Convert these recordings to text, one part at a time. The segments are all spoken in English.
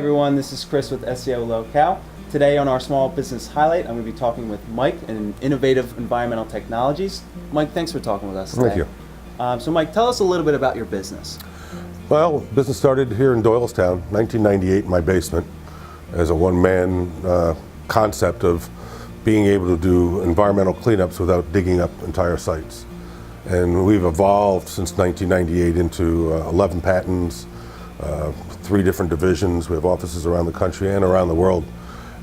everyone, this is Chris with SEO Locale. Today on our Small Business Highlight, I'm going to be talking with Mike in Innovative Environmental Technologies. Mike, thanks for talking with us today. Thank you. So Mike, tell us a little bit about your business. Well, business started here in Doylestown, 1998, in my basement, as a one-man concept of being able to do environmental cleanups without digging up entire sites. And we've evolved since 1998 into 11 patents, 3 different divisions. We have offices around the country and around the world.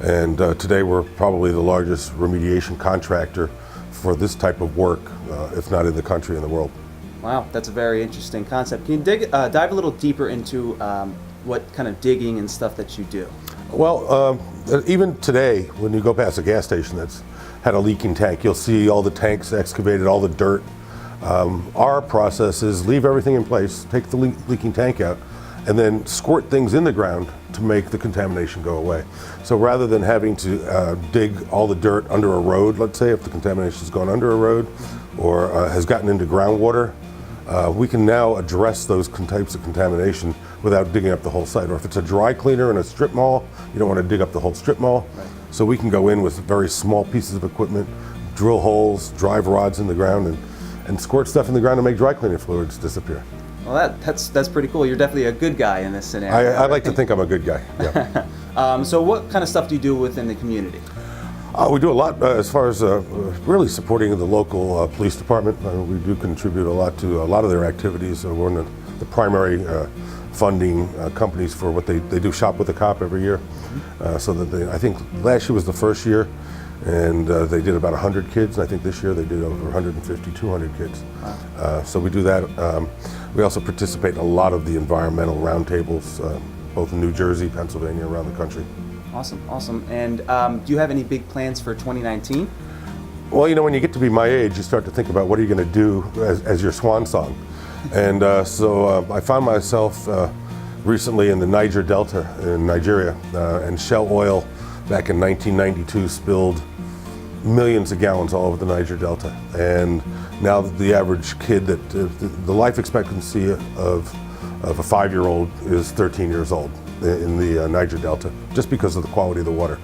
And today we're probably the largest remediation contractor for this type of work, if not in the country, in the world. Wow, that's a very interesting concept. Can you dive a little deeper into what kind of digging and stuff that you do? Well, even today, when you go past a gas station that's had a leaking tank, you'll see all the tanks excavated, all the dirt. Our process is leave everything in place, take the leaking tank out, and then squirt things in the ground to make the contamination go away. So rather than having to dig all the dirt under a road, let's say, if the contamination has gone under a road or has gotten into groundwater, we can now address those types of contamination without digging up the whole site. Or if it's a dry cleaner in a strip mall, you don't want to dig up the whole strip mall. Right. So we can go in with very small pieces of equipment, drill holes, drive rods in the ground, and squirt stuff in the ground to make dry cleaning fluids disappear. Well, that's pretty cool. You're definitely a good guy in this scenario. I like to think I'm a good guy. Yeah. So what kind of stuff do you do within the community? We do a lot as far as really supporting the local police department. We do contribute a lot to a lot of their activities. We're one of the primary funding companies for what they do. Shop with a Cop every year. So that I think last year was the first year, and they did about 100 kids. And I think this year they did over 150, 200 kids. Wow. So we do that. We also participate in a lot of the environmental roundtables, both in New Jersey, Pennsylvania, around the country. Awesome, awesome. And do you have any big plans for 2019? Well, you know, when you get to be my age, you start to think about what are you going to do as your swan song. And so I found myself recently in the Niger Delta in Nigeria, and Shell Oil back in 1992 spilled millions of gallons all over the Niger Delta. And now the average kid, the life expectancy of a 5-year-old is 13 years old in the Niger Delta, just because of the quality of the water.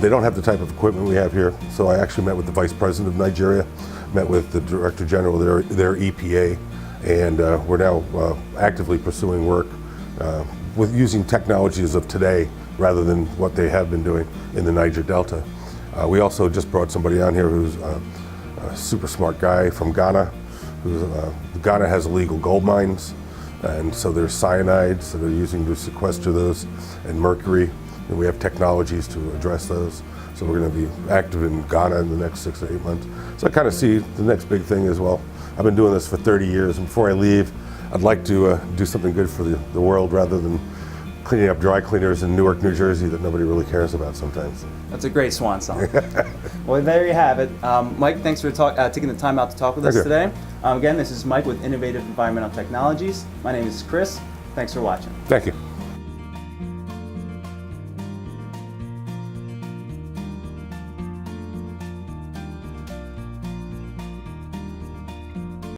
They don't have the type of equipment we have here, so I actually met with the Vice President of Nigeria, met with the Director General of their EPA, and we're now actively pursuing work with using technologies of today rather than what they have been doing in the Niger Delta. We also just brought somebody on here who's a super smart guy from Ghana. Ghana has illegal gold mines, and so there's cyanides that they're using to sequester those, and mercury, and we have technologies to address those. So we're going to be active in Ghana in the next 6 to 8 months. So I kind of see the next big thing as well. I've been doing this for 30 years, and before I leave, I'd like to do something good for the world rather than cleaning up dry cleaners in Newark, New Jersey that nobody really cares about sometimes. That's a great swan song. Well, there you have it. Mike, thanks for taking the time out to talk with us today. Again, this is Mike with Innovative Environmental Technologies. My name is Chris. Thanks for watching. Thank you.